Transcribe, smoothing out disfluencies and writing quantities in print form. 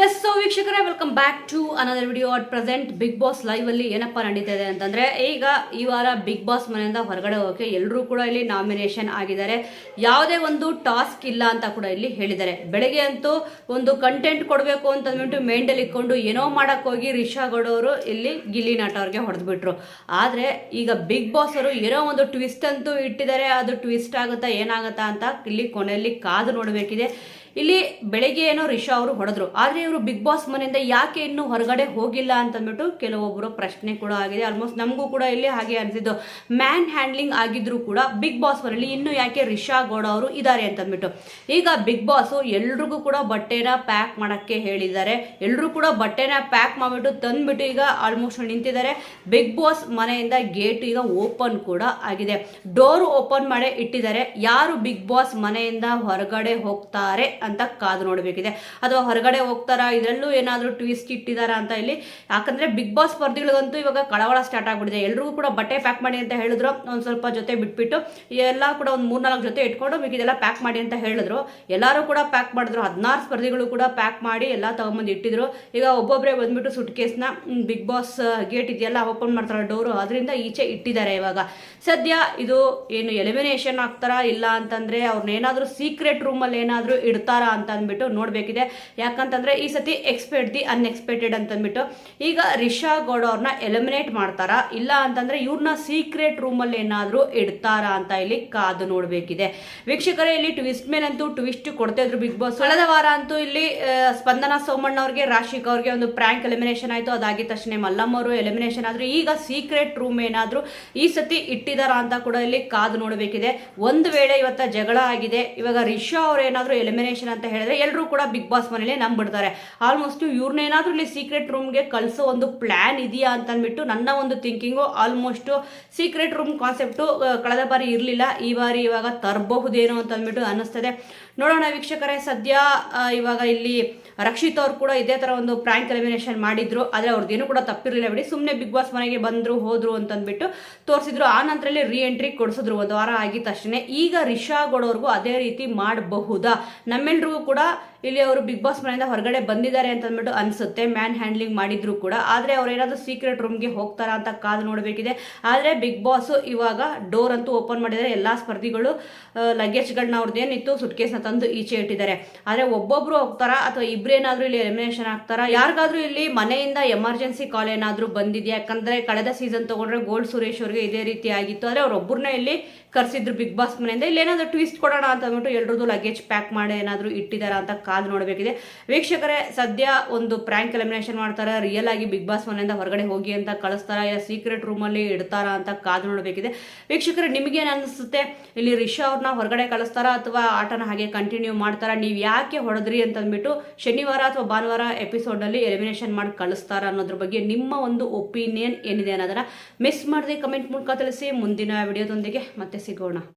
S so ವೀಕ್ಷಕರೇ, welcome back to another video. At present Bigg Boss live ಅಲ್ಲಿ ಏನಪ್ಪಾ ನಡೀತಾ ಇದೆ ಅಂತಂದ್ರೆ, ಈಗ ಈ ವಾರ ಬಿಗ್ ಬಾಸ್ ಮನೆಯಿಂದ ಹೊರಗಡೆ ಹೋಗೋಕೆ ಎಲ್ಲರೂ ಕೂಡ ಇಲ್ಲಿ ನಾಮಿನೇಷನ್ ಆಗಿದ್ದಾರೆ. ಯಾವುದೇ ಒಂದು ಟಾಸ್ಕ್ ಇಲ್ಲ ಅಂತ ಕೂಡ ಇಲ್ಲಿ ಹೇಳಿದ್ದಾರೆ. ಬೆಳಗ್ಗೆ ಅಂತೂ ಒಂದು ಕಂಟೆಂಟ್ ಕೊಡಬೇಕು ಅಂತಂದ್ಬಿಟ್ಟು ಮೇಂಡಲ್ ಇಟ್ಕೊಂಡು ಏನೋ ಮಾಡಕ್ ಹೋಗಿ ರಿಷಾ ಗೌಡ ಅವರು ಇಲ್ಲಿ ಗಿಲ್ಲಿ ನಟ ಅವ್ರಿಗೆ ಹೊಡೆದ್ಬಿಟ್ರು. ಆದ್ರೆ ಈಗ ಬಿಗ್ ಬಾಸ್ ಅವರು ಏನೋ ಒಂದು ಟ್ವಿಸ್ಟ್ ಅಂತೂ ಇಟ್ಟಿದ್ದಾರೆ. ಅದು ಟ್ವಿಸ್ಟ್ ಆಗುತ್ತಾ ಏನಾಗುತ್ತಾ ಅಂತ ಇಲ್ಲಿ ಕೊನೆಯಲ್ಲಿ ಕಾದು ನೋಡಬೇಕಿದೆ. ಇಲ್ಲಿ ಬೆಳಗ್ಗೆ ಏನೋ ರಿಷಾ ಅವರು ಹೊಡೆದ್ರು, ಆದ್ರೆ ಇವರು ಬಿಗ್ ಬಾಸ್ ಮನೆಯಿಂದ ಯಾಕೆ ಇನ್ನೂ ಹೊರಗಡೆ ಹೋಗಿಲ್ಲ ಅಂತಂದ್ಬಿಟ್ಟು ಕೆಲವೊಬ್ಬರು ಪ್ರಶ್ನೆ ಕೂಡ ಆಗಿದೆ. ಆಲ್ಮೋಸ್ಟ್ ನಮಗೂ ಕೂಡ ಇಲ್ಲಿ ಹಾಗೆ ಅನಿಸಿದ್ದು. ಮ್ಯಾನ್ ಹ್ಯಾಂಡ್ಲಿಂಗ್ ಆಗಿದ್ರು ಕೂಡ ಬಿಗ್ ಬಾಸ್ ಮನೆಯಲ್ಲಿ ಇನ್ನು ಯಾಕೆ ರಿಷಾ ಗೌಡ ಅವರು ಇದ್ದಾರೆ ಅಂತಂದ್ಬಿಟ್ಟು ಈಗ ಬಿಗ್ ಬಾಸ್ ಎಲ್ರಿಗೂ ಕೂಡ ಬಟ್ಟೆನ ಪ್ಯಾಕ್ ಮಾಡಕ್ಕೆ ಹೇಳಿದ್ದಾರೆ. ಎಲ್ಲರೂ ಕೂಡ ಬಟ್ಟೆನ ಪ್ಯಾಕ್ ಮಾಡಿಬಿಟ್ಟು ತಂದ್ಬಿಟ್ಟು ಈಗ ಆಲ್ಮೋಸ್ಟ್ ನಿಂತಿದ್ದಾರೆ. ಬಿಗ್ ಬಾಸ್ ಮನೆಯಿಂದ ಗೇಟ್ ಈಗ ಓಪನ್ ಕೂಡ ಆಗಿದೆ. ಡೋರ್ ಓಪನ್ ಮಾಡಿ ಇಟ್ಟಿದ್ದಾರೆ. ಯಾರು ಬಿಗ್ ಬಾಸ್ ಮನೆಯಿಂದ ಹೊರಗಡೆ ಹೋಗ್ತಾರೆ ಅಂತ ಕಾದು ನೋಡಬೇಕಿದೆ. ಅಥವಾ ಹೊರಗಡೆ ಹೋಗ್ತಾರಾ, ಇದರಲ್ಲೂ ಏನಾದರೂ ಟ್ವಿಸ್ಟ್ ಇಟ್ಟಿದಾರಾ ಅಂತ ಇಲ್ಲಿ. ಯಾಕಂದ್ರೆ ಬಿಗ್ ಬಾಸ್ ಸ್ಪರ್ಧಿಗಳಿಗಂತೂ ಇವಾಗ ಕಳವಳ ಸ್ಟಾರ್ಟ್ ಆಗ್ಬಿಟ್ಟಿದೆ. ಎಲ್ರಿಗೂ ಕೂಡ ಬಟ್ಟೆ ಪ್ಯಾಕ್ ಮಾಡಿ ಅಂತ ಹೇಳಿದ್ರು. ಒಂದು ಸ್ವಲ್ಪ ಜೊತೆ ಬಿಟ್ಬಿಟ್ಟು ಎಲ್ಲ ಕೂಡ ಒಂದು 3-4 ಜೊತೆ ಇಟ್ಕೊಂಡು ಮಿಕ್ಕಿದೆಲ್ಲ ಪ್ಯಾಕ್ ಮಾಡಿ ಅಂತ ಹೇಳಿದ್ರು. ಎಲ್ಲರೂ ಕೂಡ ಪ್ಯಾಕ್ ಮಾಡಿದ್ರು. 16 ಸ್ಪರ್ಧಿಗಳು ಕೂಡ ಪ್ಯಾಕ್ ಮಾಡಿ ಎಲ್ಲ ತಗೊಂಬಂದು ಇಟ್ಟಿದ್ರು. ಈಗ ಒಬ್ಬೊಬ್ಬರೇ ಬಂದ್ಬಿಟ್ಟು ಸುಟ್ ಕೇಸ್ನ ಬಿಗ್ ಬಾಸ್ ಗೇಟ್ ಇದೆಯಲ್ಲ ಓಪನ್ ಮಾಡ್ತಾರೆ ಡೋರು, ಅದರಿಂದ ಈಚೆ ಇಟ್ಟಿದ್ದಾರೆ. ಇವಾಗ ಸದ್ಯ ಇದು ಏನು ಎಲಿಮಿನೇಷನ್ ಆಗ್ತಾರಾ ಇಲ್ಲ ಅಂತಂದ್ರೆ ಅವ್ರನ್ನೇನಾದ್ರೂ ಸೀಕ್ರೆಟ್ ರೂಮಲ್ಲಿ ಏನಾದರೂ ಇಡ್ತಾರಾ ಅಂತ ಅಂದ್ಬಿಟ್ಟು ನೋಡ್ಬೇಕಿದೆ. ಯಾಕಂತಂದ್ರೆ ಈ ಸತಿ ಎಕ್ಸ್ಪೆಕ್ಟ್ ದಿ ಅನ್ಎಕ್ಸ್ಪೆಕ್ಟೆಡ್ ಅಂತಂದ್ಬಿಟ್ಟು ಈಗ ರಿಷಾ ಗೌಡ ಅವ್ರನ್ನ ಎಲಿಮಿನೇಟ್ ಮಾಡ್ತಾರಾ ಇಲ್ಲ ಅಂತಂದ್ರೆ ಇವ್ರನ್ನ ಸೀಕ್ರೆಟ್ ರೂಮಲ್ಲಿ ಏನಾದರೂ ಇಡ್ತಾರಾ ಅಂತ ಇಲ್ಲಿ ಕಾದು ನೋಡ್ಬೇಕಿದೆ. ವೀಕ್ಷಕರೇ, ಇಲ್ಲಿ ಟ್ವಿಸ್ಟ್ ಮೇಲಂತೂ ಟ್ವಿಸ್ಟ್ ಕೊಡ್ತಾ ಇದ್ರು ಬಿಗ್ ಬಾಸ್. ಕಳೆದ ವಾರ ಅಂತೂ ಇಲ್ಲಿ ಸ್ಪಂದನಾ ಸೋಮಣ್ಣ ಅವ್ರಿಗೆ, ರಾಶಿಕ್ ಅವ್ರಿಗೆ ಒಂದು ಪ್ರ್ಯಾಂಕ್ ಎಲಿಮಿನೇಷನ್ ಆಯ್ತು. ಅದಾಗಿದ ತಕ್ಷಣ ಮಲ್ಲಮ್ಮ ಅವರು ಎಲಿಮಿನೇಷನ್ ಆದ್ರು. ಈಗ ಸೀಕ್ರೆಟ್ ರೂಮ್ ಏನಾದ್ರು ಈ ಸತಿ ಇಟ್ಟಿದಾರ ಅಂತ ಕೂಡ ಇಲ್ಲಿ ಕಾದು ನೋಡಬೇಕಿದೆ. ಒಂದು ವೇಳೆ ಇವತ್ತ ಜಗಳ ಆಗಿದೆ, ಇವಾಗ ರಿಷಾ ಅವ್ರು ಏನಾದ್ರು ಎಲಿಮಿನೇಷನ್ ಅಂತ ಹೇಳಿದ್ರೆ ಎಲ್ಲರೂ ಕೂಡ ಬಿಗ್ ಬಾಸ್ ಮನೇಲಿ ನಂಬಿಡ್ತಾರೆ. ಆಲ್ಮೋಸ್ಟ್ ಇವ್ರನ್ನೇನಾದ್ರೂ ಇಲ್ಲಿ ಸೀಕ್ರೆಟ್ ರೂಮ್ಗೆ ಕಳಿಸೋ ಒಂದು ಪ್ಲಾನ್ ಇದೆಯಾ ಅಂತ ಅಂದ್ಬಿಟ್ಟು ನನ್ನ ಒಂದು thinking. Almost secret room concept ಕಳೆದ ಬಾರಿ ಇರಲಿಲ್ಲ, ಈ ಬಾರಿ ಇವಾಗ ತರಬಹುದೇನೋ ಅಂತ ಅಂದ್ಬಿಟ್ಟು ಅನ್ನಿಸ್ತದೆ. ನೋಡೋಣ ವೀಕ್ಷಕರೇ. ಸದ್ಯ ಇವಾಗ ಇಲ್ಲಿ ರಕ್ಷಿತ್ ಅವ್ರು ಕೂಡ ಇದೇ ತರ ಒಂದು ಪ್ರ್ಯಾಂಕ್ ಎಲಿಮಿನೇಷನ್ ಮಾಡಿದ್ರು. ಆದ್ರೆ ಅವ್ರದ್ದೇನು ಕೂಡ ತಪ್ಪಿರಲಿಲ್ಲ ಬಿಡಿ. ಸುಮ್ಮನೆ ಬಿಗ್ ಬಾಸ್ ಮನೆಗೆ ಬಂದ್ರು ಹೋದ್ರು ಅಂತಂದ್ಬಿಟ್ಟು ತೋರಿಸಿದ್ರು. ಆ ನಂತರದಲ್ಲಿ ರೀ ಎಂಟ್ರಿ ಕೊಡಿಸಿದ್ರು ಒಂದು ವಾರ ಆಗಿದ ತಕ್ಷಣ. ಈಗ ರಿಷಾ ಗೌಡ ಅವ್ರಿಗೂ ಅದೇ ರೀತಿ ಮಾಡಬಹುದಾ? ನಮ್ಮೆಲ್ರಿಗೂ ಕೂಡ ಇಲ್ಲಿ ಅವರು ಬಿಗ್ ಬಾಸ್ ಮನೆಯಿಂದ ಹೊರಗಡೆ ಬಂದಿದ್ದಾರೆ ಅಂತ ಅಂದ್ಬಿಟ್ಟು ಅನ್ಸುತ್ತೆ, ಮ್ಯಾನ್ ಹ್ಯಾಂಡ್ಲಿಂಗ್ ಮಾಡಿದ್ರು ಕೂಡ. ಆದ್ರೆ ಅವ್ರು ಏನಾದ್ರು ಸೀಕ್ರೆಟ್ ರೂಮ್ಗೆ ಹೋಗ್ತಾರಾ ಅಂತ ಕಾದು ನೋಡಬೇಕಿದೆ. ಆದ್ರೆ ಬಿಗ್ ಬಾಸ್ ಇವಾಗ ಡೋರ್ ಅಂತೂ ಓಪನ್ ಮಾಡಿದರೆ ಎಲ್ಲಾ ಸ್ಪರ್ಧಿಗಳು ಲಗೇಜ್ಗಳನ್ನ ಅವ್ರದ್ದೇನಿತ್ತು ಸುಟ್ಕೇಸ್ನ ತಂದು ಈಚೆ ಇಟ್ಟಿದ್ದಾರೆ. ಆದ್ರೆ ಒಬ್ಬೊಬ್ರು ಹೋಗ್ತಾರಾ ಅಥವಾ ಇಬ್ರೇನಾದ್ರೂ ಇಲ್ಲಿ ಎಲಿಮಿನೇಷನ್ ಆಗ್ತಾರಾ? ಯಾರಿಗಾದ್ರೂ ಇಲ್ಲಿ ಮನೆಯಿಂದ ಎಮರ್ಜೆನ್ಸಿ ಕಾಲ್ ಏನಾದ್ರೂ ಬಂದಿದ್ಯಾ? ಯಾಕಂದ್ರೆ ಕಳೆದ ಸೀಸನ್ ತಗೊಂಡ್ರೆ ಗೋಲ್ಡ್ ಸುರೇಶ್ ಅವ್ರಿಗೆ ಇದೇ ರೀತಿ ಆಗಿತ್ತು. ಆದ್ರೆ ಅವ್ರೊಬ್ಬರನ್ನ ಇಲ್ಲಿ ಕರ್ಸಿದ್ರು ಬಿಗ್ ಬಾಸ್ ಮನೆಯಿಂದ. ಇಲ್ಲಿ ಏನಾದ್ರು ಟ್ವಿಸ್ಟ್ ಕೊಡೋಣ ಅಂತ ಅಂದ್ಬಿಟ್ಟು ಎಲ್ರದ್ದು ಲಗೇಜ್ ಪ್ಯಾಕ್ ಮಾಡಿ ಏನಾದ್ರು ಇಟ್ಟಿದಾರ ಅಂತ ಕಾದು ನೋಡಬೇಕಿದೆ. ವೀಕ್ಷಕರೇ, ಸದ್ಯ ಒಂದು ಪ್ರ್ಯಾಂಕ್ ಎಲಿಮಿನೇಷನ್ ಮಾಡ್ತಾರ, ರಿಯಲ್ ಆಗಿ ಬಿಗ್ ಬಾಸ್ ಮನೆಯಿಂದ ಹೊರಗಡೆ ಹೋಗಿ ಅಂತ ಕಳಿಸ್ತಾರ, ಇಲ್ಲ ಸೀಕ್ರೆಟ್ ರೂಮಲ್ಲಿ ಇಡ್ತಾರ ಅಂತ ಕಾದು ನೋಡಬೇಕಿದೆ. ವೀಕ್ಷಕರೇ, ನಿಮಗೇನು ಅನಿಸುತ್ತೆ? ಇಲ್ಲಿ ರಿಷಾ ಅವ್ರನ್ನ ಹೊರಗಡೆ ಕಳಿಸ್ತಾರ ಅಥವಾ ಆಟನ ಹಾಗೆ ಕಂಟಿನ್ಯೂ ಮಾಡ್ತಾರ? ನೀವು ಯಾಕೆ ಹೊಡೆದ್ರಿ ಅಂತಂದ್ಬಿಟ್ಟು ಶನಿವಾರ ಅಥವಾ ಭಾನುವಾರ ಎಪಿಸೋಡ್ನಲ್ಲಿ ಎಲಿಮಿನೇಷನ್ ಮಾಡಿ ಕಳಿಸ್ತಾರ ಅನ್ನೋದ್ರ ಬಗ್ಗೆ ನಿಮ್ಮ ಒಂದು ಒಪಿನಿಯನ್ ಏನಿದೆ ಅನ್ನೋದನ್ನ ಮಿಸ್ ಮಾಡದೆ ಕಮೆಂಟ್ ಮೂಲಕ ತಿಳಿಸಿ. ಮುಂದಿನ ವಿಡಿಯೋದೊಂದಿಗೆ ಮತ್ತೆ ಸಿಗೋಣ.